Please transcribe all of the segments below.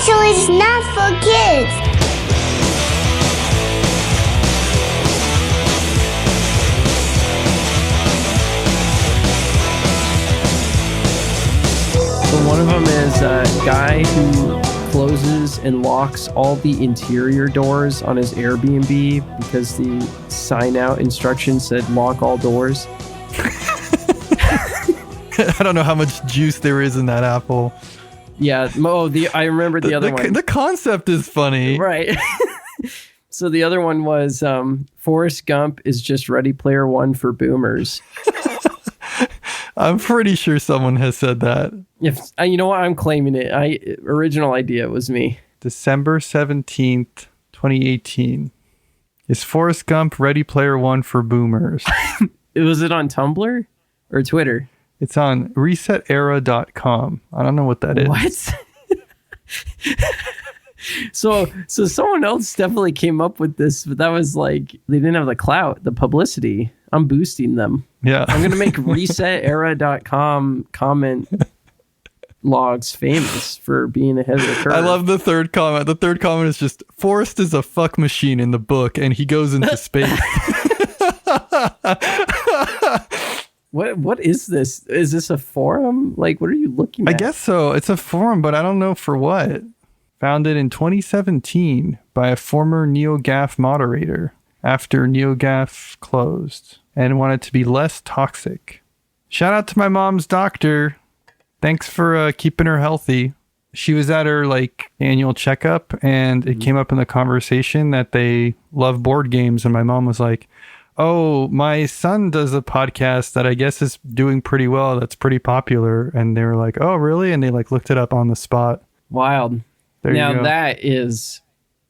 so it's not for kids. So one of them is a guy who closes and locks all the interior doors on his Airbnb because the sign out instruction said lock all doors. I don't know how much juice there is in that apple. Yeah, I remember the other one. The concept is funny. Right. So the other one was Forrest Gump is just Ready Player One for boomers. I'm pretty sure someone has said that. If you know what, I'm claiming it. Original idea was me. December 17th, 2018. Is Forrest Gump Ready Player One for boomers? Was it on Tumblr or Twitter? It's on resetera.com. I don't know what that is. What? So someone else definitely came up with this, but that was like, they didn't have the clout, the publicity. I'm boosting them. Yeah. I'm going to make resetera.com comment logs famous for being ahead of the curve. I love the third comment. The third comment is just, Forrest is a fuck machine in the book and he goes into space. What is this? Is this a forum? Like, what are you looking at? I guess so. It's a forum, but I don't know for what. Founded in 2017 by a former NeoGAF moderator after NeoGAF closed and wanted to be less toxic. Shout out to my mom's doctor. Thanks for keeping her healthy. She was at her annual checkup and it came up in the conversation that they love board games. And my mom was like, oh, my son does a podcast that I guess is doing pretty well. That's pretty popular. And they were like, oh, really? And they looked it up on the spot. Wild. There now you go. that is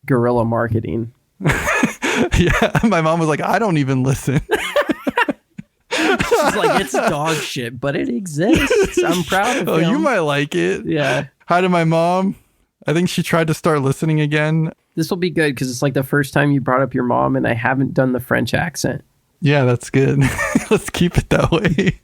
guerrilla marketing. Yeah. My mom was like, I don't even listen. She's like, it's dog shit, but it exists. I'm proud of him. You might like it. Yeah. Hi to my mom. I think she tried to start listening again. This will be good because it's like the first time you brought up your mom and I haven't done the French accent. Yeah, that's good. Let's keep it that way.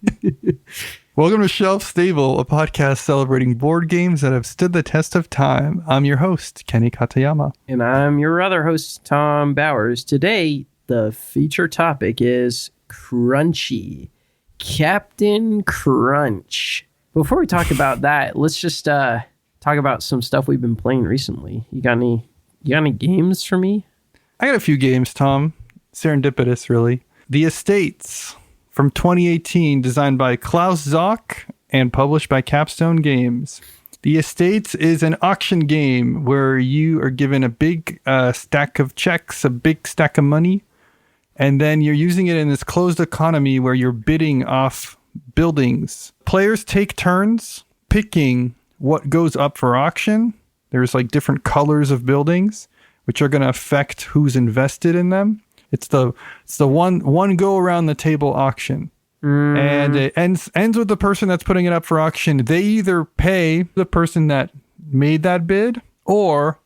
Welcome to Shelf Stable, a podcast celebrating board games that have stood the test of time. I'm your host, Kenny Katayama. And I'm your other host, Tom Bowers. Today, the feature topic is Crunchy. Captain Crunch. Before we talk about that, let's just talk about some stuff we've been playing recently. You got any games for me? I got a few games, Tom. Serendipitous, really. The Estates from 2018, designed by Klaus, Zoch and published by Capstone Games. The Estates is an auction game where you are given a big stack of checks, a big stack of money, and then you're using it in this closed economy where you're bidding off buildings. Players take turns picking what goes up for auction. There's different colors of buildings, which are going to affect who's invested in them. It's the one go around the table auction. And it ends with the person that's putting it up for auction. They either pay the person that made that bid, or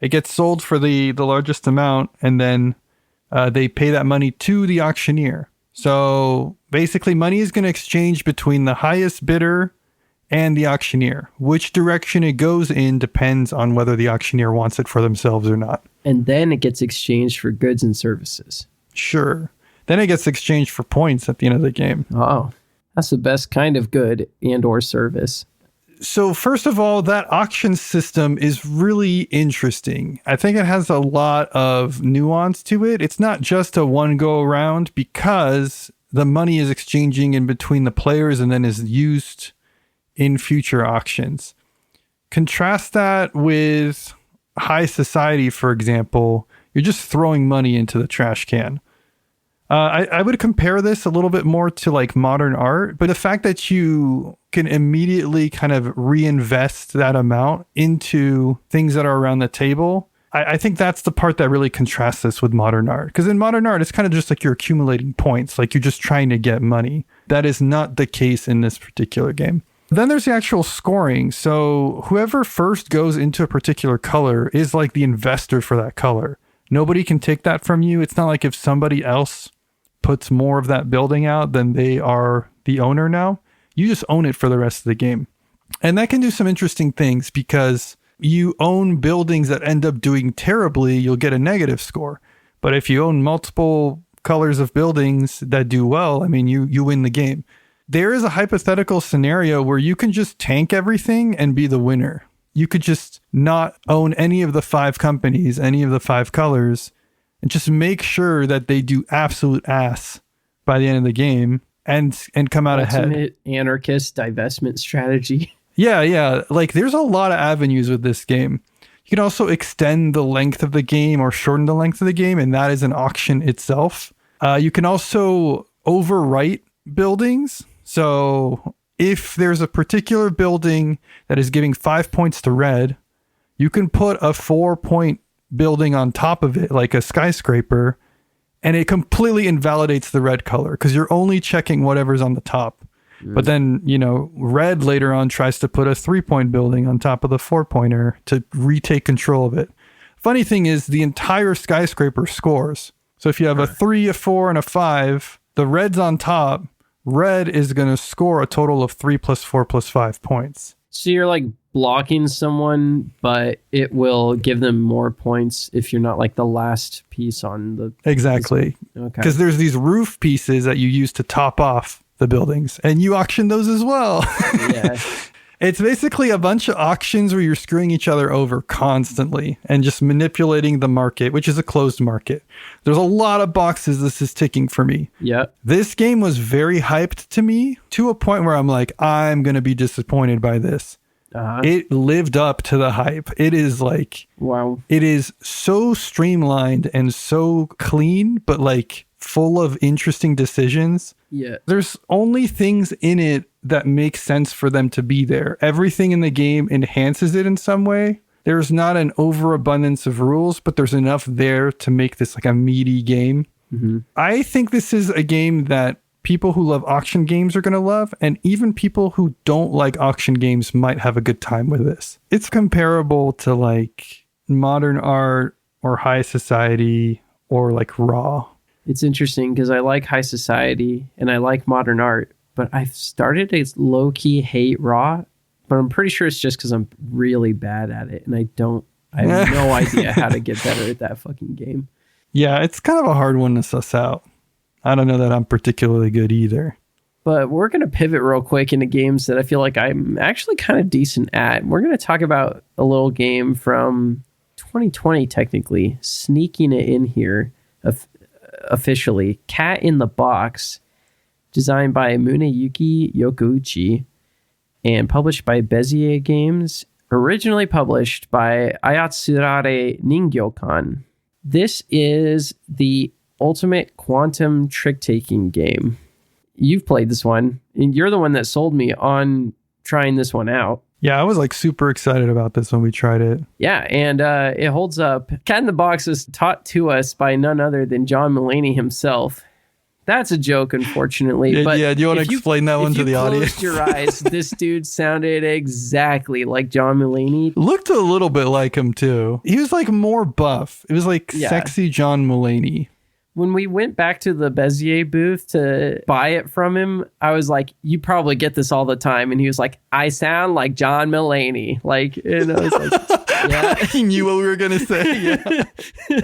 it gets sold for the largest amount, and then they pay that money to the auctioneer. So basically, money is going to exchange between the highest bidder and the auctioneer. Which direction it goes in depends on whether the auctioneer wants it for themselves or not. And then it gets exchanged for goods and services. Sure. Then it gets exchanged for points at the end of the game. Oh, that's the best kind of good and or service. So first of all, that auction system is really interesting. I think it has a lot of nuance to it. It's not just a one go around because the money is exchanging in between the players and then is used in future auctions. Contrast that with high society, for example. You're just throwing money into the trash can. I would compare this a little bit more to modern art, but the fact that you can immediately kind of reinvest that amount into things that are around the table, I think that's the part that really contrasts this with modern art. Because in modern art, it's kind of just you're accumulating points, you're just trying to get money. That is not the case in this particular game. Then there's the actual scoring. So whoever first goes into a particular color is the investor for that color. Nobody can take that from you. It's not like if somebody else puts more of that building out, then they are the owner now. You just own it for the rest of the game. And that can do some interesting things because you own buildings that end up doing terribly, you'll get a negative score. But if you own multiple colors of buildings that do well, I mean, you win the game. There is a hypothetical scenario where you can just tank everything and be the winner. You could just not own any of the 5 companies, any of the 5 colors, and just make sure that they do absolute ass by the end of the game and come out ahead. Ultimate anarchist divestment strategy. Yeah. Like, there's a lot of avenues with this game. You can also extend the length of the game or shorten the length of the game, and that is an auction itself. You can also overwrite buildings. So if there's a particular building that is giving 5 points to red, you can put a 4-point building on top of it, like a skyscraper, and it completely invalidates the red color because you're only checking whatever's on the top. But then, red later on tries to put a 3-point building on top of the 4-pointer to retake control of it. Funny thing is, the entire skyscraper scores. So if you have a 3, a 4, and a 5, the red's on top. Red is going to score a total of 3 + 4 + 5 points. So you're like blocking someone, but it will give them more points if you're not like the last piece on the... Exactly. Okay. Because there's these roof pieces that you use to top off the buildings, and you auction those as well. Yeah. It's basically a bunch of auctions where you're screwing each other over constantly and just manipulating the market, which is a closed market. There's a lot of boxes this is ticking for me. Yeah. This game was very hyped to me to a point where I'm like, I'm going to be disappointed by this. It lived up to the hype. It is like, wow. It is so streamlined and so clean, but like full of interesting decisions. Yeah. There's only things in it that make sense for them to be there. Everything in the game enhances it in some way. There's not an overabundance of rules, but there's enough there to make this like a meaty game. Mm-hmm. I think this is a game that people who love auction games are going to love, and even people who don't like auction games might have a good time with this. It's comparable to like modern art or high society or like Raw. It's interesting because I like high society and I like modern art, but I've started to low-key hate Raw, but I'm pretty sure it's just because I'm really bad at it and I have no idea how to get better at that fucking game. Yeah, it's kind of a hard one to suss out. I don't know that I'm particularly good either. But we're going to pivot real quick into games that I feel like I'm actually kind of decent at. We're going to talk about a little game from 2020, technically, sneaking it in here officially. Cat in the Box, designed by Muneyuki Yokouchi and published by Bezier Games, originally published by Ayatsurare Ningyoukan. This is the ultimate quantum trick-taking game. You've played this one, and you're the one that sold me on trying this one out. Yeah, I was like super excited about this when we tried it. Yeah, and it holds up. Cat in the Box is taught to us by none other than John Mulaney himself. That's a joke, unfortunately. Yeah, but do you want to explain that one to the audience? If you closed your eyes, this dude sounded exactly like John Mulaney. Looked a little bit like him, too. He was like more buff. It was like sexy John Mulaney. When we went back to the Bezier booth to buy it from him, I was like, you probably get this all the time. And he was like, I sound like John Mulaney. Like, and I was like, yeah. He knew what we were going to say. Yeah.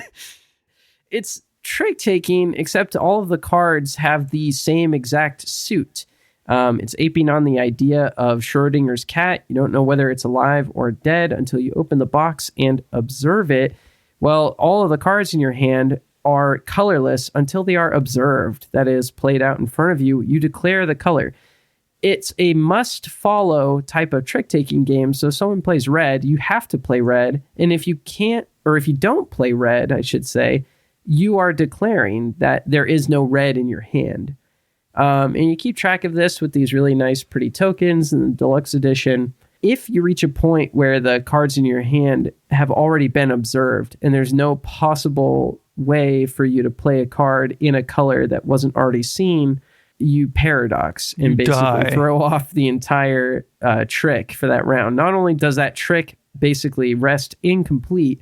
It's trick taking, except all of the cards have the same exact suit. It's aping on the idea of Schrodinger's cat. You don't know whether it's alive or dead until you open the box and observe it. Well, all of the cards in your hand are colorless until they are observed. That is, played out in front of you. You declare the color. It's a must-follow type of trick-taking game. So if someone plays red, you have to play red. And if you can't, or if you don't play red, I should say, you are declaring that there is no red in your hand. And you keep track of this with these really nice, pretty tokens in the deluxe edition. If you reach a point where the cards in your hand have already been observed and there's no possible way for you to play a card in a color that wasn't already seen, you paradox and basically throw off the entire trick for that round. Not only does that trick basically rest incomplete,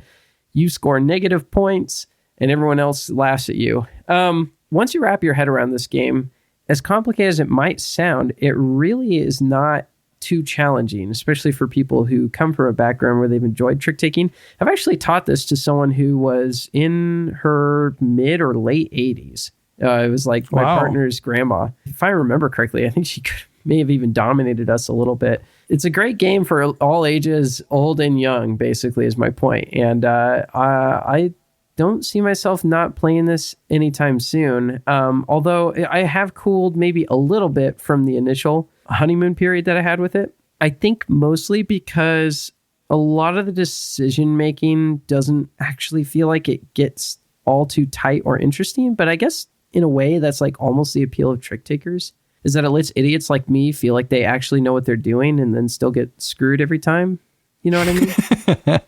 you score negative points and everyone else laughs at you. Once you wrap your head around this game, as complicated as it might sound, it really is not too challenging, especially for people who come from a background where they've enjoyed trick taking. I've actually taught this to someone who was in her mid or late 80s. It was like my partner's grandma. If I remember correctly, I think she may have even dominated us a little bit. It's a great game for all ages, old and young, basically, is my point. And I don't see myself not playing this anytime soon. Although I have cooled maybe a little bit from the initial honeymoon period that I had with it. I think mostly because a lot of the decision making doesn't actually feel like it gets all too tight or interesting. But I guess in a way that's like almost the appeal of trick takers, is that it lets idiots like me feel like they actually know what they're doing and then still get screwed every time. You know what I mean?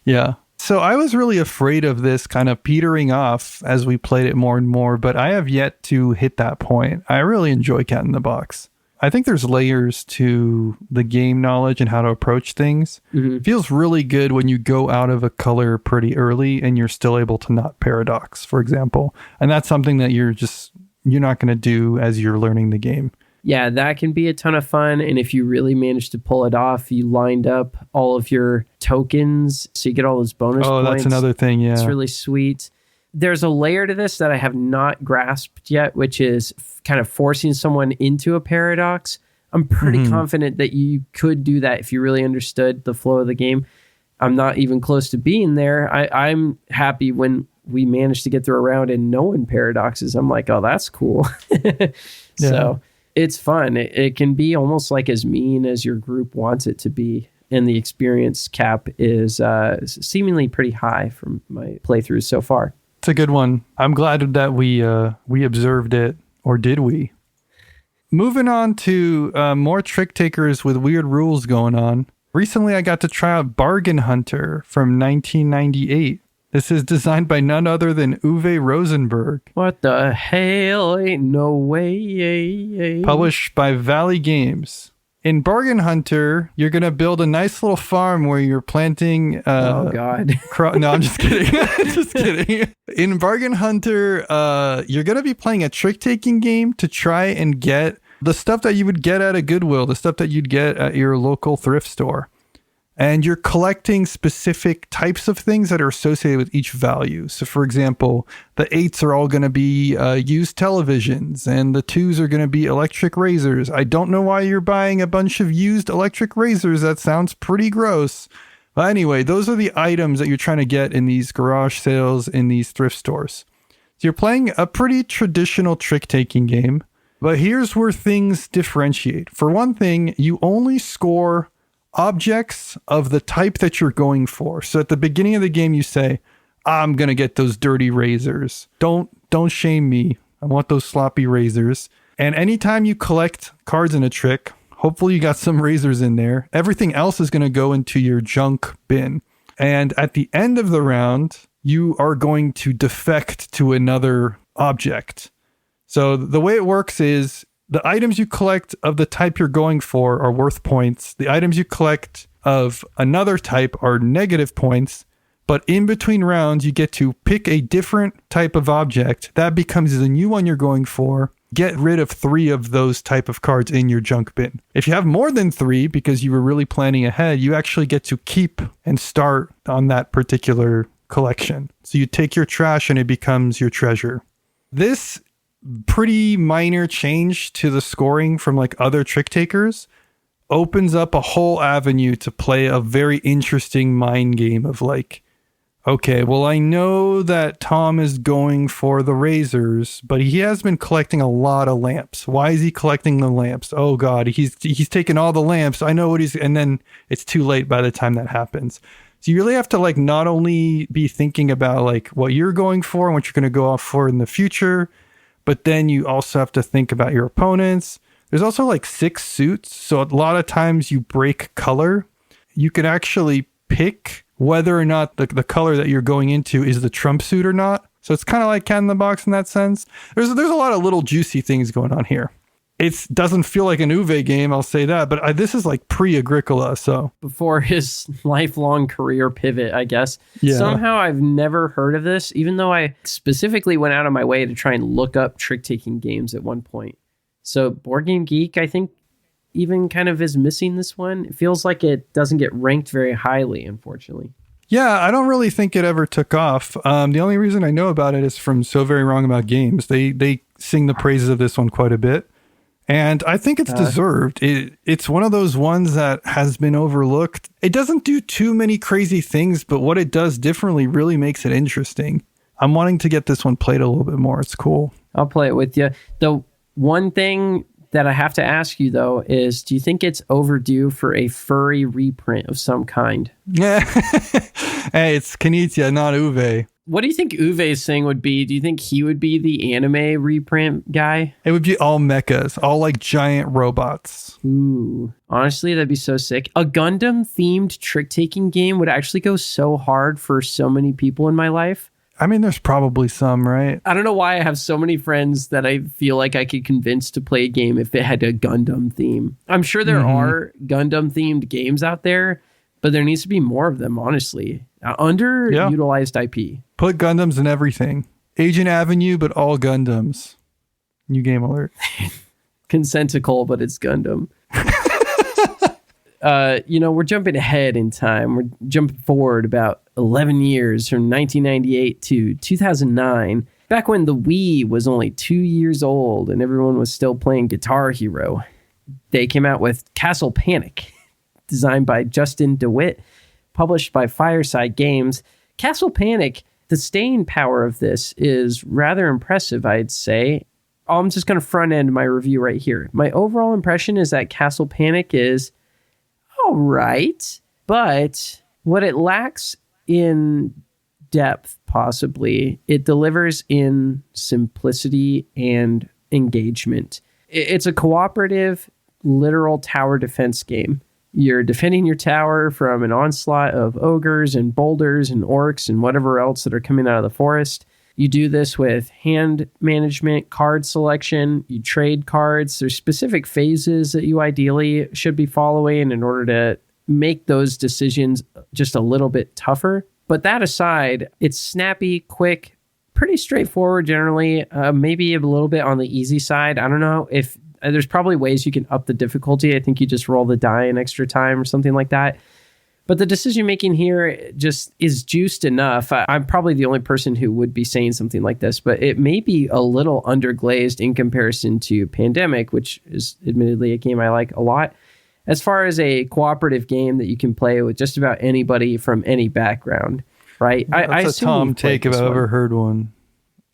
Yeah. So I was really afraid of this kind of petering off as we played it more and more, but I have yet to hit that point. I really enjoy Cat in the Box. I think there's layers to the game knowledge and how to approach things. Mm-hmm. It feels really good when you go out of a color pretty early and you're still able to not paradox, for example. And that's something that you're not going to do as you're learning the game. Yeah, that can be a ton of fun. And if you really manage to pull it off, you lined up all of your tokens, so you get all those bonus points. Oh, that's another thing, yeah. It's really sweet. There's a layer to this that I have not grasped yet, which is kind of forcing someone into a paradox. I'm pretty confident that you could do that if you really understood the flow of the game. I'm not even close to being there. I'm happy when we manage to get through a round and no one paradoxes. I'm like, oh, that's cool. So it's fun. It can be almost like as mean as your group wants it to be. And the experience cap is seemingly pretty high from my playthroughs so far. It's a good one. I'm glad that we observed it, or did we? Moving on to more trick takers with weird rules going on. Recently, I got to try out Bargain Hunter from 1998. This is designed by none other than Uwe Rosenberg. What the hell? Ain't no way. Published by Valley Games. In Bargain Hunter, you're going to build a nice little farm where you're planting... oh, God. No, I'm just kidding. Just kidding. In Bargain Hunter, you're going to be playing a trick-taking game to try and get the stuff that you would get at a Goodwill, the stuff that you'd get at your local thrift store. And you're collecting specific types of things that are associated with each value. So, for example, the 8s are all going to be used televisions, and the 2s are going to be electric razors. I don't know why you're buying a bunch of used electric razors. That sounds pretty gross. But anyway, those are the items that you're trying to get in these garage sales in these thrift stores. So you're playing a pretty traditional trick-taking game. But here's where things differentiate. For one thing, you only score objects of the type that you're going for. So at the beginning of the game, you say, I'm going to get those dirty razors. Don't shame me. I want those sloppy razors. And anytime you collect cards in a trick, hopefully you got some razors in there. Everything else is going to go into your junk bin. And at the end of the round, you are going to defect to another object. So the way it works is the items you collect of the type you're going for are worth points. The items you collect of another type are negative points. But in between rounds, you get to pick a different type of object. That becomes the new one you're going for. Get rid of 3 of those type of cards in your junk bin. If you have more than 3, because you were really planning ahead, you actually get to keep and start on that particular collection. So you take your trash and it becomes your treasure. This pretty minor change to the scoring from like other trick takers opens up a whole avenue to play a very interesting mind game of like, okay, well, I know that Tom is going for the razors, but he has been collecting a lot of lamps. Why is he collecting the lamps? Oh God, he's taken all the lamps. I know what and then it's too late by the time that happens. So you really have to like not only be thinking about like what you're going for and what you're going to go off for in the future, but then you also have to think about your opponents. There's also like 6 suits. So a lot of times you break color. You can actually pick whether or not the color that you're going into is the trump suit or not. So it's kind of like Cat in the Box in that sense. There's a lot of little juicy things going on here. It doesn't feel like an Uwe game, I'll say that. But this is like pre-Agricola, so. Before his lifelong career pivot, I guess. Yeah. Somehow I've never heard of this, even though I specifically went out of my way to try and look up trick-taking games at one point. So Board Game Geek, I think, even kind of is missing this one. It feels like it doesn't get ranked very highly, unfortunately. Yeah, I don't really think it ever took off. The only reason I know about it is from So Very Wrong About Games. They sing the praises of this one quite a bit. And I think it's deserved. It's one of those ones that has been overlooked. It doesn't do too many crazy things, but what it does differently really makes it interesting. I'm wanting to get this one played a little bit more. It's cool. I'll play it with you. The one thing that I have to ask you, though, is do you think it's overdue for a furry reprint of some kind? Yeah. Hey, it's Knizia, not Uwe. What do you think Uwe's thing would be? Do you think he would be the anime reprint guy? It would be all mechas, all like giant robots. Ooh, honestly, that'd be so sick. A Gundam-themed trick-taking game would actually go so hard for so many people in my life. I mean, there's probably some, right? I don't know why I have so many friends that I feel like I could convince to play a game if it had a Gundam theme. I'm sure there are Gundam-themed games out there, but there needs to be more of them, honestly. Underutilized IP. Put Gundams in everything. Agent Avenue, but all Gundams. New game alert. Consentical, but it's Gundam. We're jumping ahead in time. We're jumping forward about 11 years from 1998 to 2009, back when the Wii was only 2 years old and everyone was still playing Guitar Hero. They came out with Castle Panic, designed by Justin DeWitt, published by Fireside Games. Castle Panic, the staying power of this is rather impressive, I'd say. I'm just going to front end my review right here. My overall impression is that Castle Panic is all right, but what it lacks in depth, possibly, it delivers in simplicity and engagement. It's a cooperative, literal tower defense game. You're defending your tower from an onslaught of ogres and boulders and orcs and whatever else that are coming out of the forest. You do this with hand management, card selection, you trade cards. There's specific phases that you ideally should be following in order to make those decisions just a little bit tougher. But that aside, it's snappy, quick, pretty straightforward generally, maybe a little bit on the easy side. I don't know if there's probably ways you can up the difficulty. I think you just roll the die an extra time or something like that. But the decision making here just is juiced enough. I'm probably the only person who would be saying something like this, but it may be a little underglazed in comparison to Pandemic, which is admittedly a game I like a lot. As far as a cooperative game that you can play with just about anybody from any background, right? That's a Tom take if I've ever heard one.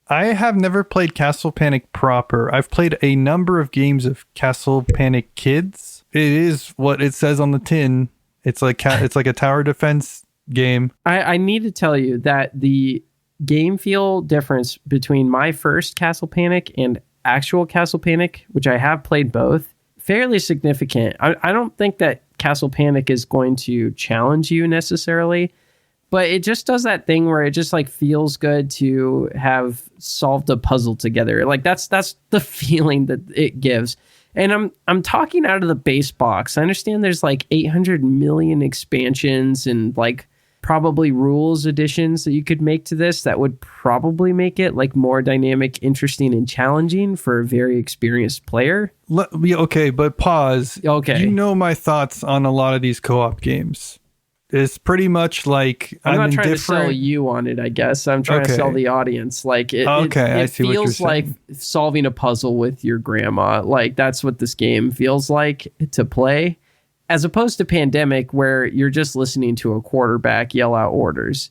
I have never played Castle Panic proper. I've played a number of games of Castle Panic Kids. It is what it says on the tin. It's like a tower defense game. I need to tell you that the game feel difference between my first Castle Panic and actual Castle Panic, which I have played both, fairly significant. I don't think that Castle Panic is going to challenge you necessarily, but it just does that thing where it just like feels good to have solved a puzzle together. Like that's the feeling that it gives. And I'm talking out of the base box. I understand there's like 800 million expansions and like probably rules additions that you could make to this that would probably make it like more dynamic, interesting, and challenging for a very experienced player. Okay, but pause. Okay. You know my thoughts on a lot of these co-op games. It's pretty much like I'm not trying to sell you on it, I guess. I'm trying to sell the audience. Like it feels like solving a puzzle with your grandma. Like that's what this game feels like to play, as opposed to Pandemic, where you're just listening to a quarterback yell out orders.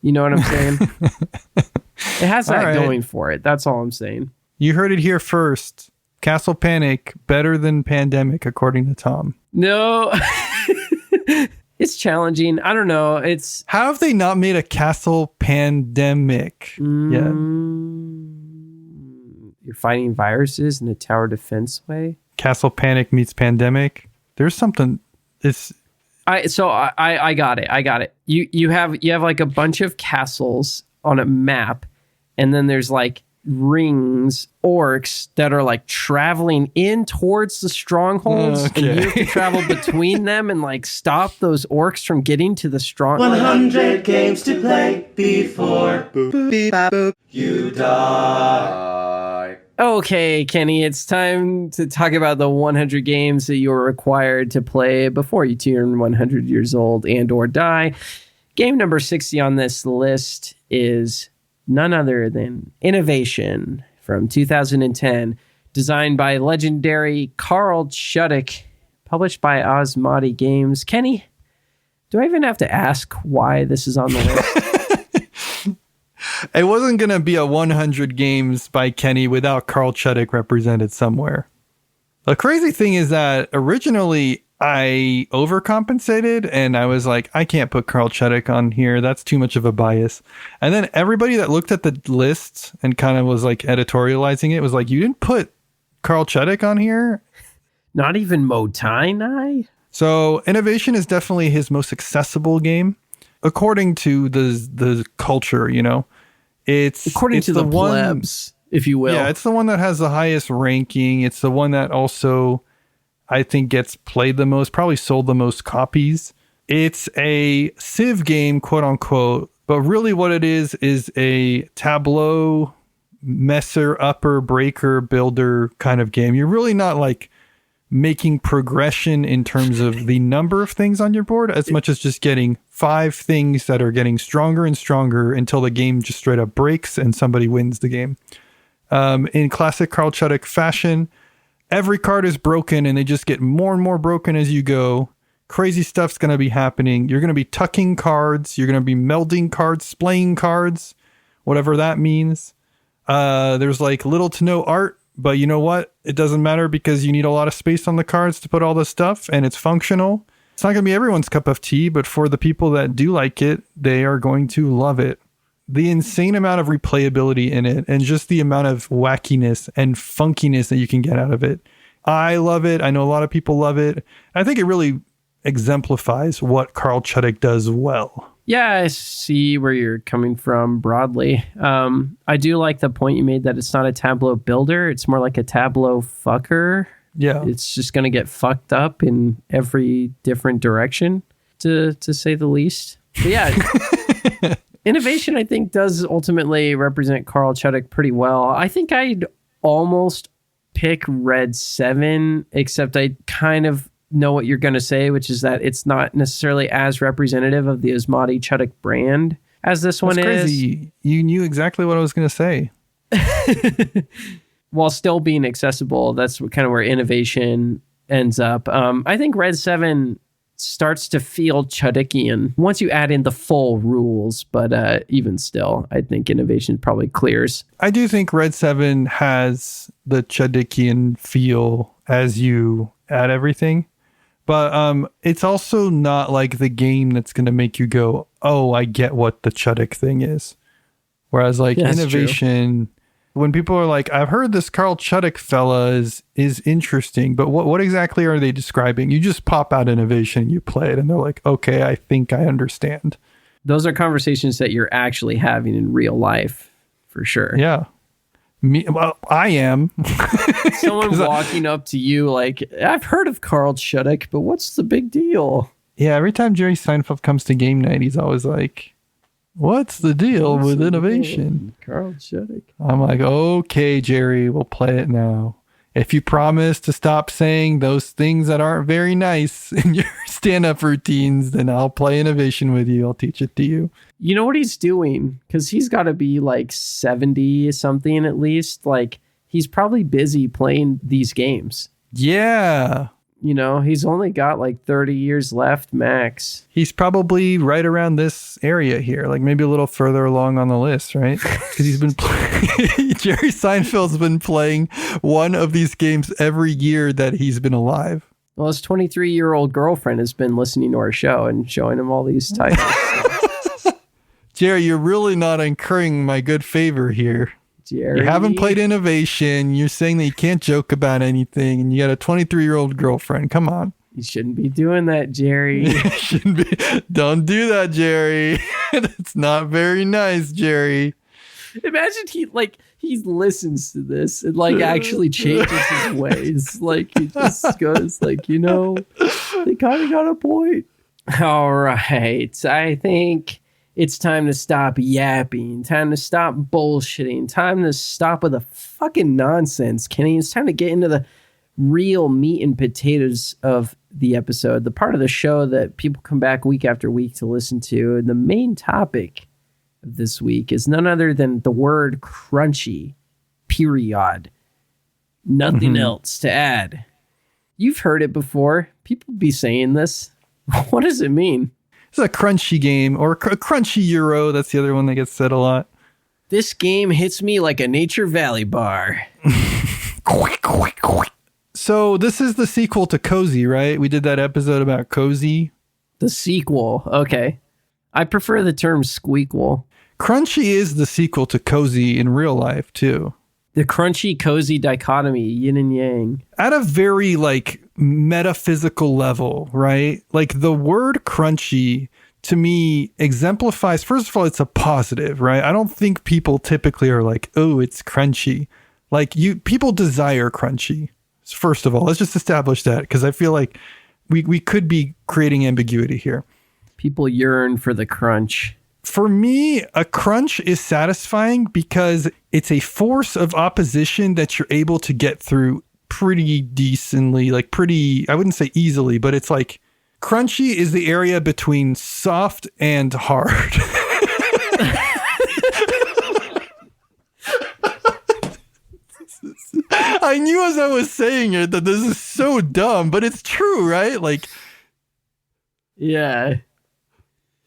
You know what I'm saying? It has that going for it. That's all I'm saying. You heard it here first. Castle Panic better than Pandemic, according to Tom. No. It's challenging. I don't know. How have they not made a Castle Pandemic yet? You're fighting viruses in a tower defense way. Castle Panic meets Pandemic. There's something. I got it. I got it. You have like a bunch of castles on a map, and then there's like rings, orcs that are like traveling in towards the strongholds, and you have to travel between them and like stop those orcs from getting to the strong. 100 games to play before you die. Okay, Kenny, it's time to talk about the 100 games that you're required to play before you turn 100 years old and or die. Game number 60 on this list is none other than Innovation from 2010, designed by legendary Carl Chudyk, published by Asmadi Games. Kenny, do I even have to ask why this is on the list? It wasn't going to be a 100 games by Kenny without Carl Chudyk represented somewhere. The crazy thing is that originally I overcompensated and I was like, I can't put Carl Chudyk on here. That's too much of a bias. And then everybody that looked at the list and kind of was like editorializing it was like, you didn't put Carl Chudyk on here? Not even Motainai? So Innovation is definitely his most accessible game. According to the culture, you know. It's the plebs, if you will. Yeah, it's the one that has the highest ranking. It's the one that also, I think, gets played the most, probably sold the most copies. It's a Civ game, quote unquote, but really what it is a tableau messer, upper, breaker, builder kind of game. You're really not like making progression in terms of the number of things on your board as much as just getting 5 things that are getting stronger and stronger until the game just straight up breaks and somebody wins the game. In classic Carl Chudyk fashion, every card is broken and they just get more and more broken as you go. Crazy stuff's going to be happening. You're going to be tucking cards. You're going to be melding cards, splaying cards, whatever that means. There's like little to no art. But you know what? It doesn't matter because you need a lot of space on the cards to put all this stuff and it's functional. It's not going to be everyone's cup of tea, but for the people that do like it, they are going to love it. The insane amount of replayability in it and just the amount of wackiness and funkiness that you can get out of it. I love it. I know a lot of people love it. I think it really exemplifies what Carl Chudyk does well. Yeah, I see where you're coming from broadly. I do like the point you made that it's not a tableau builder. It's more like a tableau fucker. Yeah. It's just going to get fucked up in every different direction, to say the least. But yeah, Innovation, I think, does ultimately represent Carl Chudyk pretty well. I think I'd almost pick Red 7, except I kind of know what you're going to say, which is that it's not necessarily as representative of the Asmadi Chudyk brand as this one is. Crazy. You knew exactly what I was going to say. While still being accessible, that's kind of where Innovation ends up. I think Red 7 starts to feel Chudykian once you add in the full rules, but even still, I think Innovation probably clears. I do think Red 7 has the Chudykian feel as you add everything. But it's also not like the game that's going to make you go, oh, I get what the Chudyk thing is. Whereas like Innovation, when people are like, I've heard this Carl Chudyk fella is interesting, but what exactly are they describing? You just pop out Innovation, you play it, and they're like, okay, I think I understand. Those are conversations that you're actually having in real life, for sure. Yeah. Well, I am. Someone walking up to you like, I've heard of Carl Chudyk, but what's the big deal? Yeah, every time Jerry Seinfeld comes to game night, he's always like, what's the deal with Innovation? Carl Chudyk. I'm like, okay, Jerry, we'll play it now. If you promise to stop saying those things that aren't very nice in your stand-up routines, then I'll play Innovation with you. I'll teach it to you. You know what he's doing? Because he's got to be like 70 something at least. Like, he's probably busy playing these games. Yeah. You know, he's only got like 30 years left max. He's probably right around this area here, like maybe a little further along on the list, right? Because he's been Jerry Seinfeld's been playing one of these games every year that he's been alive. Well, his 23-year-old girlfriend has been listening to our show and showing him all these titles. So. Jerry, you're really not incurring my good favor here. Jerry. You haven't played Innovation. You're saying that you can't joke about anything, and you got a 23-year-old girlfriend. Come on. You shouldn't be doing that, Jerry. Shouldn't be. Don't do that, Jerry. It's not very nice, Jerry. Imagine he listens to this and like actually changes his ways. Like he just goes like, you know, they kind of got a point. All right. I think It's time to stop yapping. Time to stop bullshitting. Time to stop with the fucking nonsense, Kenny. It's time to get into the real meat and potatoes of the episode, the part of the show that people come back week after week to listen to. And the main topic of this week is none other than the word crunchy, period. Nothing else to add. You've heard it before. People be saying this. What does it mean? It's a crunchy game, or a crunchy Euro. That's the other one that gets said a lot. This game hits me like a Nature Valley bar. So this is the sequel to Cozy, right? We did that episode about Cozy. The sequel. Okay. I prefer the term squeakquel. Crunchy is the sequel to Cozy in real life, too. The crunchy cozy dichotomy, yin and yang. At a very metaphysical level, right? Like the word crunchy to me exemplifies, first of all, it's a positive, right? I don't think people typically are like, oh, it's crunchy. People desire crunchy. First of all, let's just establish that, because I feel like we could be creating ambiguity here. People yearn for the crunch. For me, a crunch is satisfying because it's a force of opposition that you're able to get through pretty decently, I wouldn't say easily, but it's like crunchy is the area between soft and hard. I knew as I was saying it that this is so dumb, but it's true, right? Yeah.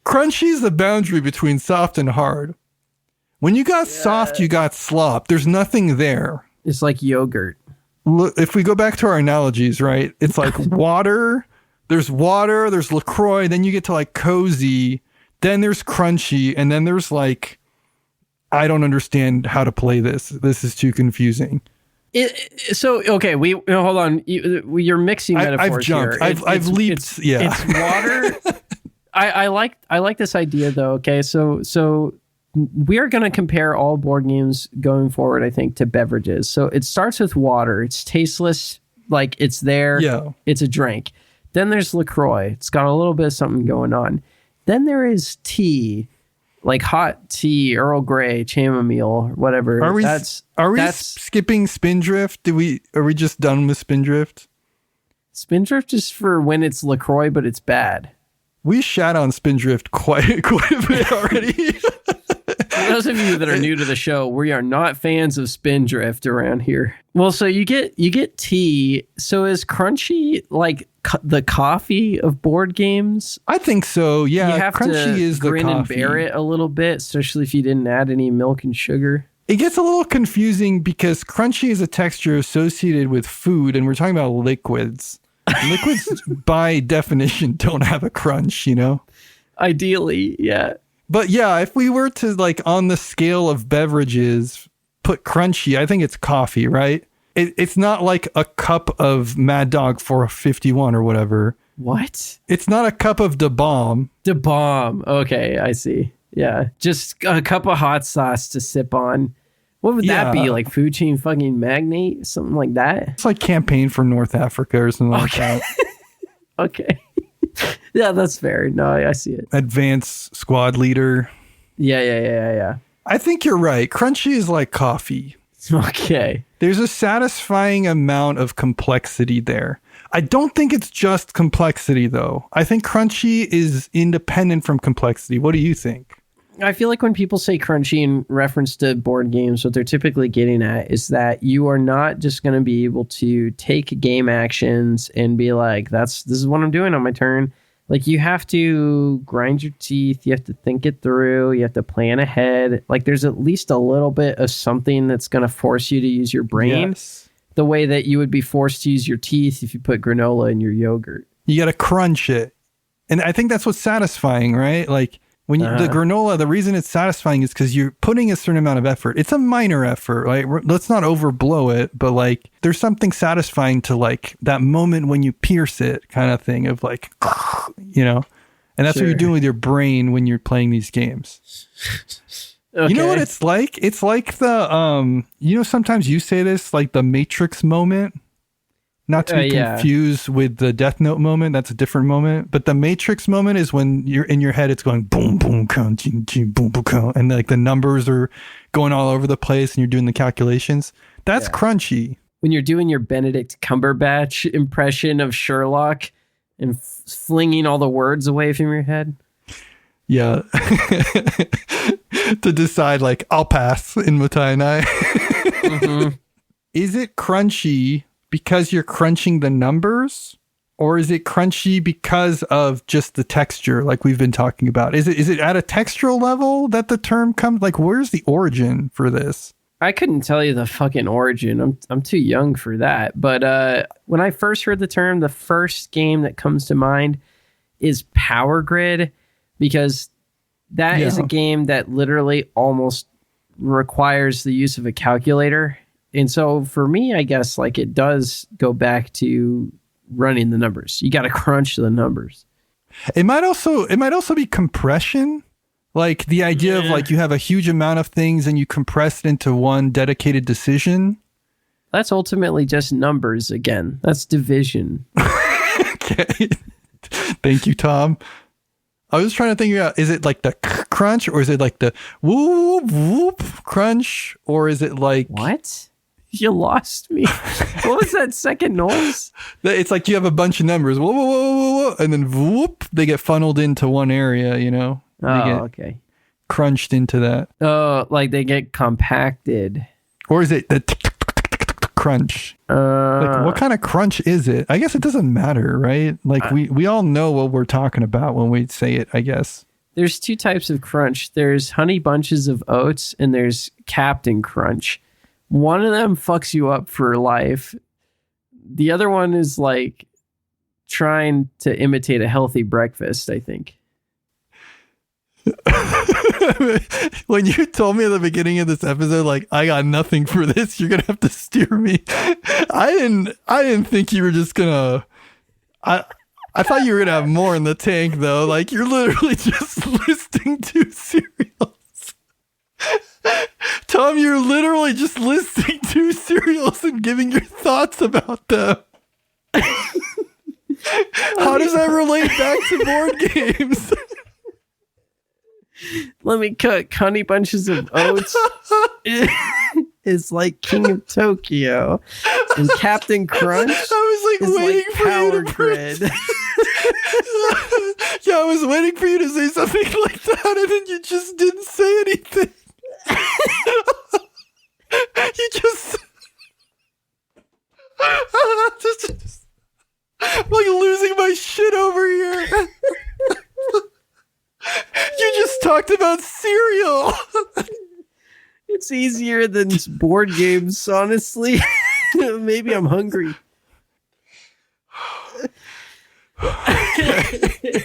Crunchy is the boundary between soft and hard. When you got soft, you got slop. There's nothing there. It's like yogurt. Look, if we go back to our analogies, right? It's like water, there's LaCroix, then you get to Cozy, then there's crunchy, and then there's I don't understand how to play this. This is too confusing. Okay, hold on. You're mixing metaphors. I've jumped. Here. I've leaped. It's water. I like this idea though. Okay, so we are going to compare all board games going forward, I think, to beverages. So it starts with water. It's tasteless, it's there. Yeah, it's a drink. Then there's LaCroix. It's got a little bit of something going on. Then there is tea, like hot tea, Earl Grey, chamomile, whatever. Are we skipping Spindrift? Are we just done with Spindrift? Spindrift is for when it's LaCroix, but it's bad. We shat on Spindrift quite a bit already. For those of you that are new to the show, we are not fans of Spindrift around here. Well, so you get tea. So is crunchy the coffee of board games? I think so. Yeah, you have crunchy to is the grin coffee. And bear it a little bit, especially if you didn't add any milk and sugar. It gets a little confusing because crunchy is a texture associated with food, and we're talking about liquids. Liquids, by definition, don't have a crunch, Ideally, yeah. But yeah, if we were to, on the scale of beverages, put crunchy, I think it's coffee, right? It's not like a cup of Mad Dog 451 or whatever. What? It's not a cup of Da Bomb. Da Bomb. Okay, I see. Yeah, just a cup of hot sauce to sip on. What would that be? Like Food Chain fucking Magnate? Something like that? It's like Campaign for North Africa or something like that. Okay. Yeah, that's fair. No, I see it. Advanced Squad Leader. Yeah. I think you're right. Crunchy is like coffee. Okay. There's a satisfying amount of complexity there. I don't think it's just complexity, though. I think crunchy is independent from complexity. What do you think? I feel like when people say crunchy in reference to board games, what they're typically getting at is that you are not just going to be able to take game actions and be like, this is what I'm doing on my turn. Like, you have to grind your teeth. You have to think it through. You have to plan ahead. Like, there's at least a little bit of something that's going to force you to use your brain. Yes. The way that you would be forced to use your teeth if you put granola in your yogurt. You got to crunch it. And I think that's what's satisfying, right? Like, when you, the granola, the reason it's satisfying is because you're putting a certain amount of effort. It's a minor effort, like let's not overblow it, but like there's something satisfying to like that moment when you pierce it kind of thing of like, you know, and that's what you're doing with your brain when you're playing these games. Okay. You know what it's like? It's like the, you know, sometimes you say this, like the Matrix moment. Not to be confused with the Death Note moment. That's a different moment. But the Matrix moment is when you're in your head, it's going boom, boom, boom, boom, boom, and like the numbers are going all over the place and you're doing the calculations. That's crunchy. When you're doing your Benedict Cumberbatch impression of Sherlock and flinging all the words away from your head. Yeah. To decide, like, I'll pass in Mutai and I. Mm-hmm. Is it crunchy because you're crunching the numbers, or is it crunchy because of just the texture, like we've been talking about? Is it at a textural level that the term comes? Like, where's the origin for this? I couldn't tell you the fucking origin. I'm too young for that. But when I first heard the term, the first game that comes to mind is Power Grid, because that is a game that literally almost requires the use of a calculator. And so for me, I guess like it does go back to running the numbers. You got to crunch the numbers. It might also be compression. Like the idea of like you have a huge amount of things and you compress it into one dedicated decision. That's ultimately just numbers again. That's division. Okay. Thank you, Tom. I was trying to think about, is it like the crunch, or is it like the whoop whoop crunch, or is it like what? You lost me. What was that second noise? It's like you have a bunch of numbers, whoa, whoa, whoa, whoa, whoa, and then whoop, they get funneled into one area, you know? Okay. Crunched into that. Oh, like they get compacted. Or is it the crunch? Like what kind of crunch is it? I guess it doesn't matter, right? Like we all know what we're talking about when we say it, I guess. There's two types of crunch. There's honey bunches of oats and there's Captain Crunch. One of them fucks you up for life. The other one is like trying to imitate a healthy breakfast, I think. When you told me at the beginning of this episode, like, I got nothing for this, you're gonna have to steer me. I didn't think you were just gonna. I thought you were gonna have more in the tank, though. Like, you're literally just listing two cereals. Tom, you're literally just listing two cereals and giving your thoughts about them. How does that relate back to board games? Let me cook. Honey bunches of oats is like King of Tokyo, and Captain Crunch I was like waiting like for Power you to Grid. Yeah, I was waiting for you to say something like that, and then you just didn't say anything. You just I'm like losing my shit over here. You just talked about cereal. It's easier than board games, honestly. Maybe I'm hungry. Okay.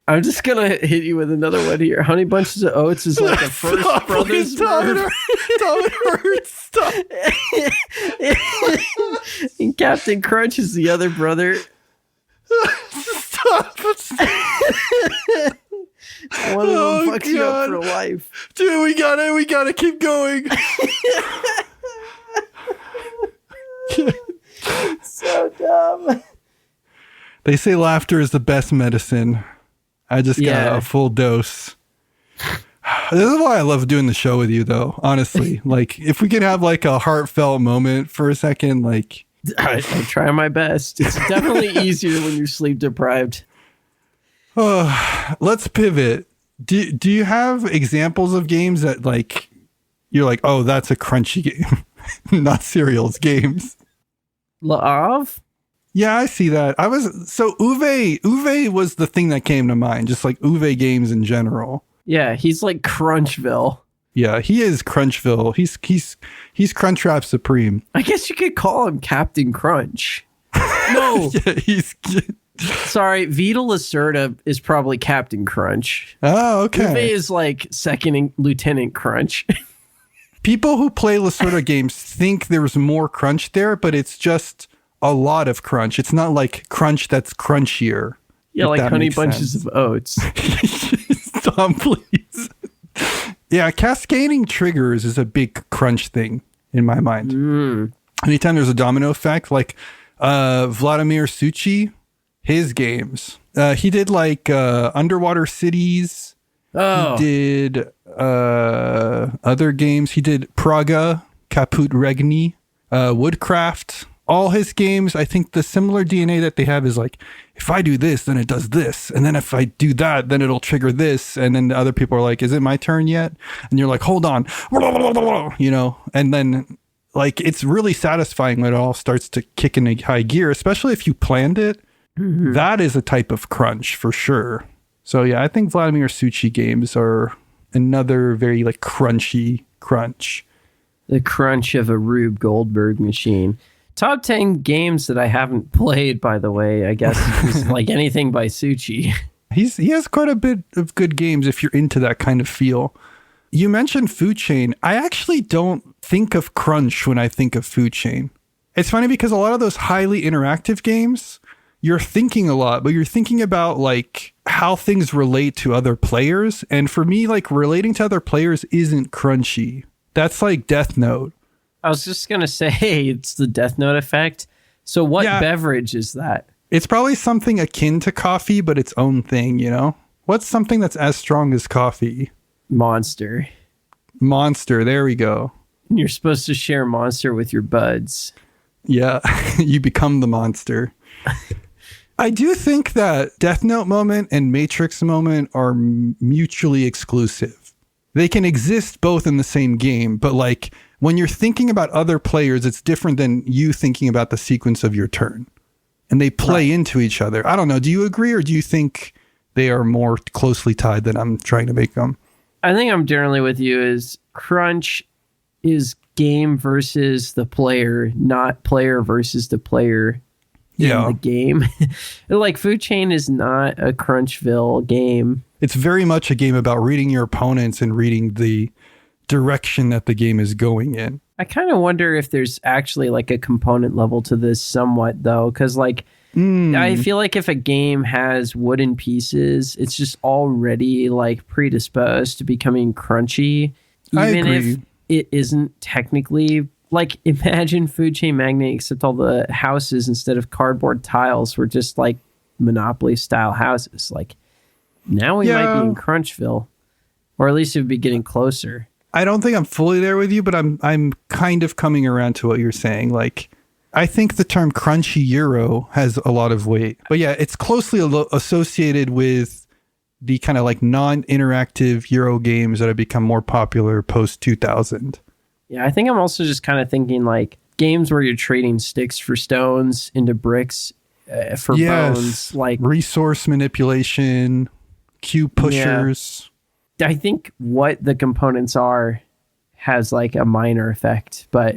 I'm just gonna hit you with another one here. Honey Bunches of Oats is like the first brothers murder. Stop. And Captain Crunch is the other brother. Stop. One of them fucks you up for life. Dude, we gotta keep going. So dumb. They say laughter is the best medicine. I just got a full dose. This is why I love doing the show with you, though, honestly. Like, if we could have like a heartfelt moment for a second, like, I try my best. It's definitely easier when you're sleep deprived. Let's pivot. Do you have examples of games that like you're like, oh, that's a crunchy game, not cereals games? La'av? Yeah, I see that. Uwe was the thing that came to mind, just like Uwe games in general. Yeah, he's like Crunchville. Yeah, he is Crunchville. He's Crunchwrap Supreme. I guess you could call him Captain Crunch. No. Yeah, he's... Sorry, Vita Lacerda is probably Captain Crunch. Oh, okay. Uwe is like second Lieutenant Crunch. People who play Lacerda games think there's more crunch there, but it's just a lot of crunch. It's not like crunch that's crunchier. Yeah, like Honey Bunches of Oats. Tom, please. Yeah, cascading triggers is a big crunch thing in my mind. anytime there's a domino effect, like Vladimir Suchi, his games. He did like Underwater Cities. Oh. He did other games. He did Praga, Caput Regni, Woodcraft. All his games, I think the similar DNA that they have is like, if I do this, then it does this. And then if I do that, then it'll trigger this. And then the other people are like, is it my turn yet? And you're like, hold on. You know, and then like, it's really satisfying when it all starts to kick in a high gear, especially if you planned it. Mm-hmm. That is a type of crunch for sure. So yeah, I think Vladimir Suchi games are another very like crunchy crunch. The crunch of a Rube Goldberg machine. Top 10 games that I haven't played, by the way, I guess, is like anything by Suchi. He has quite a bit of good games if you're into that kind of feel. You mentioned Food Chain. I actually don't think of crunch when I think of Food Chain. It's funny because a lot of those highly interactive games, you're thinking a lot, but you're thinking about like how things relate to other players. And for me, like relating to other players isn't crunchy. That's like Death Note. I was just going to say, it's the Death Note effect. So what beverage is that? It's probably something akin to coffee, but its own thing, you know? What's something that's as strong as coffee? Monster. Monster, there we go. And you're supposed to share Monster with your buds. Yeah, you become the monster. I do think that Death Note moment and Matrix moment are mutually exclusive. They can exist both in the same game, but like when you're thinking about other players, it's different than you thinking about the sequence of your turn. And they play into each other. I don't know. Do you agree or do you think they are more closely tied than I'm trying to make them? I think I'm generally with you is crunch is game versus the player, not player versus the player in the game. Like Food Chain is not a Crunchville game. It's very much a game about reading your opponents and reading the direction that the game is going in. I kind of wonder if there's actually like a component level to this somewhat though, because like I feel like if a game has wooden pieces, it's just already like predisposed to becoming crunchy, even if it isn't technically. Like imagine Food Chain Magnate, except all the houses instead of cardboard tiles were just like Monopoly style houses. Like now we might be in Crunchville, or at least it would be getting closer. I don't think I'm fully there with you, but I'm kind of coming around to what you're saying. Like, I think the term crunchy Euro has a lot of weight. But yeah, it's closely associated with the kind of like non-interactive Euro games that have become more popular post-2000. Yeah, I think I'm also just kind of thinking like games where you're trading sticks for stones into bricks for bones. Like resource manipulation, cube pushers. Yeah. I think what the components are has like a minor effect, but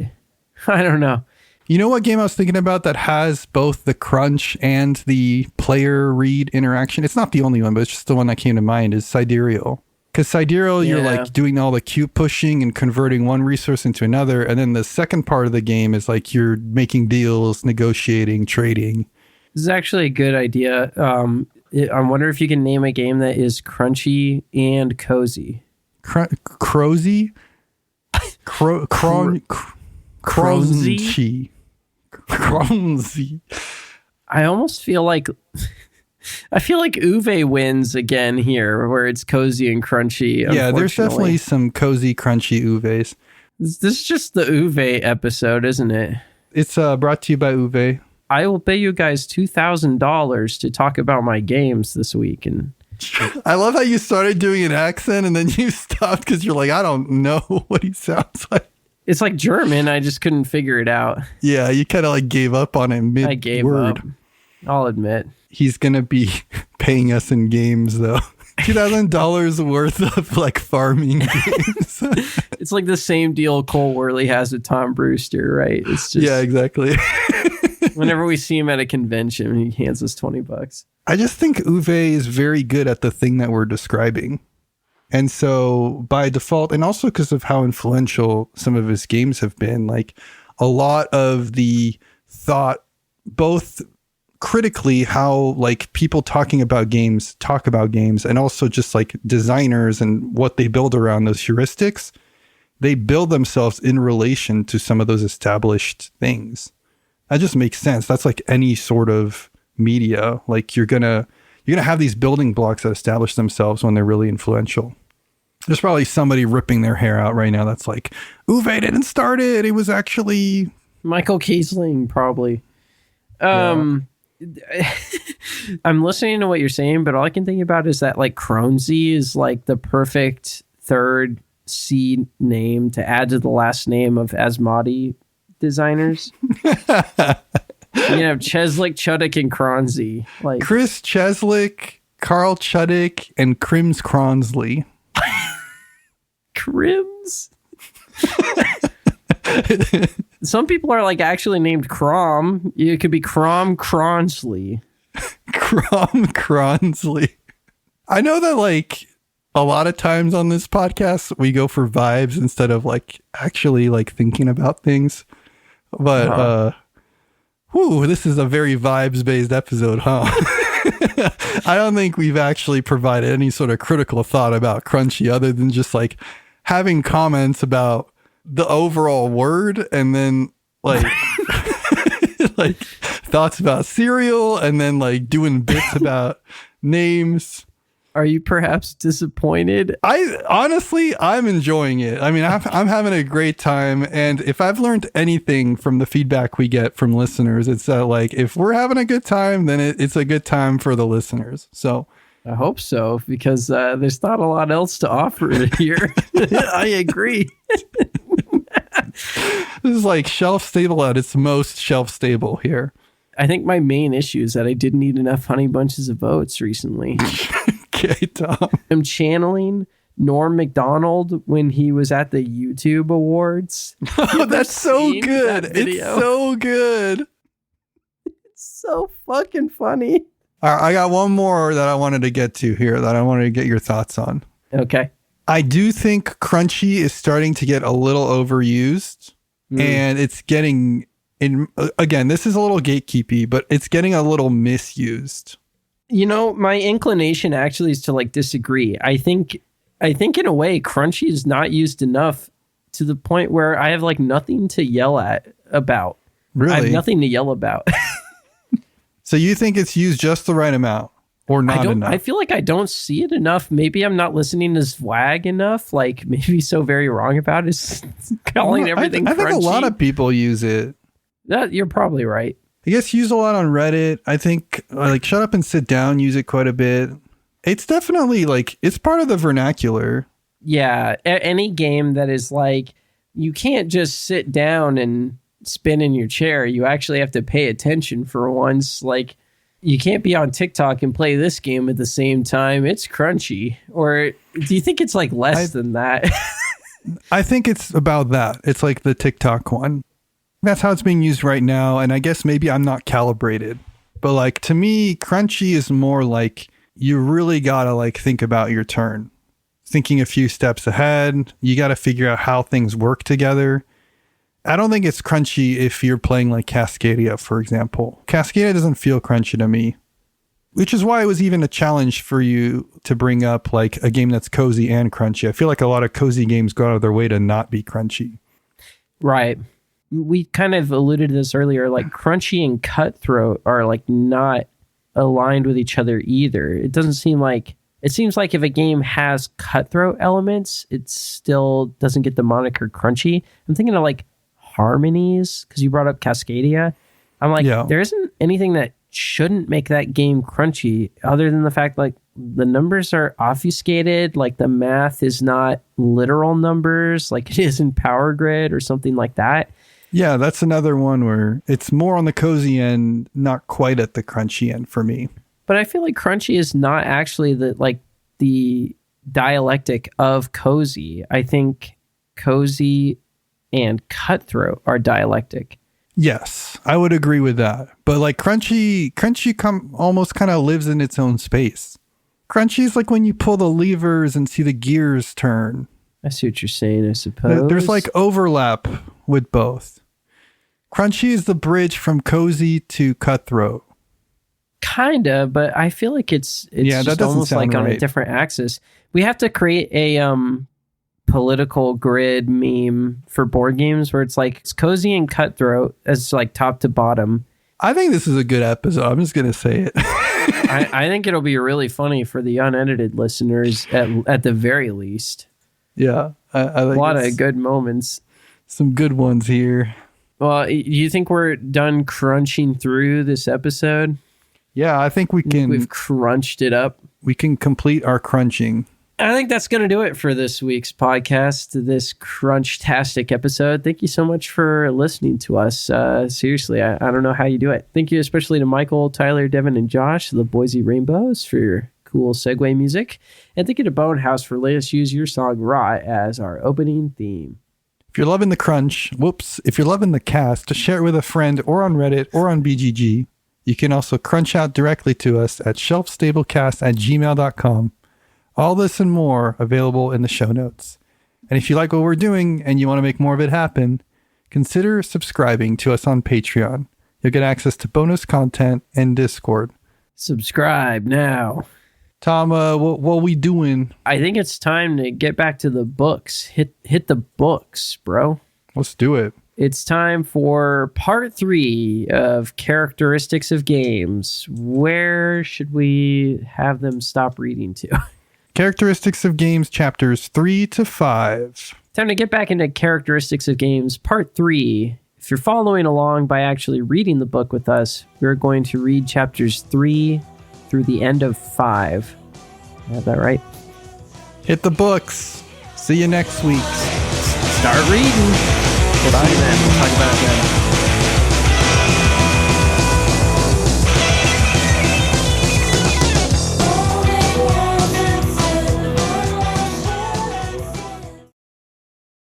I don't know. You know what game I was thinking about that has both the crunch and the player read interaction? It's not the only one, but it's just the one that came to mind is Sidereal. Because Sidereal, you're like doing all the cube pushing and converting one resource into another. And then the second part of the game is like you're making deals, negotiating, trading. This is actually a good idea. I wonder if you can name a game that is crunchy and cozy. Crozy? Crunchy. Crunchy. I almost feel like Uwe wins again here, where it's cozy and crunchy. Yeah, there's definitely some cozy, crunchy Uves. This is just the Uwe episode, isn't it? It's brought to you by Uwe. I will pay you guys $2,000 to talk about my games this week. And I love how you started doing an accent and then you stopped because you're like, I don't know what he sounds like. It's like German. I just couldn't figure it out. Yeah, you kind of like gave up on him mid-word. I gave up. I'll admit. He's going to be paying us in games, though. $2,000 worth of like farming games. It's like the same deal Cole Worley has with Tom Brewster, right? It's just, yeah, exactly. Whenever we see him at a convention, he hands us $20. I just think Uwe is very good at the thing that we're describing. And so by default, and also because of how influential some of his games have been, like a lot of the thought, both critically how like people talking about games talk about games, and also just like designers and what they build around those heuristics they build themselves in relation to some of those established things. That just makes sense. That's like any sort of media. Like you're gonna have these building blocks that establish themselves when they're really influential. There's probably somebody ripping their hair out right now that's like, Uwe didn't start it. It was actually Michael Kiesling, probably. Yeah. I'm listening to what you're saying, but all I can think about is that like Kronze is like the perfect third C name to add to the last name of Asmadi designers. You know, Cheslick, Chudyk, and Kronze. Like Chris Cheslick, Carl Chudyk, and Krims Kronsley. Crims. Some people are like actually named Crom. It could be Crom Cronsley. Crom Cronsley. I know that like a lot of times on this podcast we go for vibes instead of like actually like thinking about things. But this is a very vibes based episode, huh? I don't think we've actually provided any sort of critical thought about Crunchy other than just like having comments about the overall word and then like like thoughts about cereal and then like doing bits about names. Are you perhaps disappointed? I'm enjoying it. I mean, I'm having a great time. And if I've learned anything from the feedback we get from listeners, it's that like, if we're having a good time, then it's a good time for the listeners. So I hope so, because there's not a lot else to offer here. I agree. This is like shelf stable at its most shelf stable here. I think my main issue is that I didn't eat enough Honey Bunches of Oats recently. Okay, Tom. I'm channeling Norm Macdonald when he was at the YouTube Awards. Oh, that's so good. That video? It's so good. It's so fucking funny. All right, I got one more that I wanted to get to here that I wanted to get your thoughts on. Okay. I do think Crunchy is starting to get a little overused and it's getting again, this is a little gatekeepy, but it's getting a little misused. You know, my inclination actually is to like disagree. I think in a way Crunchy is not used enough to the point where I have like nothing to yell about. Really? I have nothing to yell about. So you think it's used just the right amount or not enough? I feel like I don't see it enough. Maybe I'm not listening to Swag enough. Like maybe so very wrong about it. Calling everything I think Crunchy. a lot of people use it. You're probably right. It gets used a lot on Reddit. I think like Shut Up and Sit Down use it quite a bit. It's definitely like, it's part of the vernacular. Yeah. Any game that is like, you can't just sit down and spin in your chair. You actually have to pay attention for once. Like you can't be on TikTok and play this game at the same time. It's Crunchy. Or do you think it's like less than that? I think it's about that. It's like the TikTok one. That's how it's being used right now. And I guess maybe I'm not calibrated, but like to me, Crunchy is more like you really gotta like think about your turn, thinking a few steps ahead. You got to figure out how things work together. I don't think it's Crunchy if you're playing like Cascadia, for example. Cascadia doesn't feel crunchy to me, which is why it was even a challenge for you to bring up like a game that's cozy and crunchy. I feel like a lot of cozy games go out of their way to not be crunchy. Right. We kind of alluded to this earlier, like Crunchy and Cutthroat are like not aligned with each other either. It seems like if a game has cutthroat elements, it still doesn't get the moniker Crunchy. I'm thinking of like Harmonies, because you brought up Cascadia. I'm like, There isn't anything that shouldn't make that game crunchy other than the fact like the numbers are obfuscated, like the math is not literal numbers like it is in Power Grid or something like that. Yeah, that's another one where it's more on the cozy end, not quite at the crunchy end for me. But I feel like crunchy is not actually the dialectic of cozy. I think cozy and cutthroat are dialectic. Yes, I would agree with that. But like crunchy almost kind of lives in its own space. Crunchy is like when you pull the levers and see the gears turn. I see what you're saying, I suppose. There's like overlap with both. Crunchy is the bridge from cozy to cutthroat. Kinda, but I feel like it's just almost like on a different axis. We have to create a political grid meme for board games where it's like it's cozy and cutthroat as like top to bottom. I think this is a good episode. I'm just going to say it. I think it'll be really funny for the unedited listeners at the very least. Yeah. I think a lot of good moments. Some good ones here. Well, you think we're done crunching through this episode? Yeah, I think we've crunched it up. We can complete our crunching. I think that's going to do it for this week's podcast, this crunch-tastic episode. Thank you so much for listening to us. Seriously, I don't know how you do it. Thank you especially to Michael, Tyler, Devon, and Josh, the Boise RainBeaus, for your cool segue music. And thank you to Bonehouse for letting us use your song Raw as our opening theme. If you're loving the crunch, if you're loving the cast, just share it with a friend or on Reddit or on BGG. You can also crunch out directly to us at shelfstablecast@gmail.com. All this and more available in the show notes. And if you like what we're doing and you want to make more of it happen, consider subscribing to us on Patreon. You'll get access to bonus content and Discord. Subscribe now. Tom, what we doing? I think it's time to get back to the books. Hit the books, bro. Let's do it. It's time for part 3 of Characteristics of Games. Where should we have them stop reading to? Characteristics of Games, chapters 3 to 5. Time to get back into Characteristics of Games, part 3. If you're following along by actually reading the book with us, we're going to read chapters 3 through the end of 5. I have that right? Hit the books. See you next week. Start reading. We'll see you then. We'll talk about it then.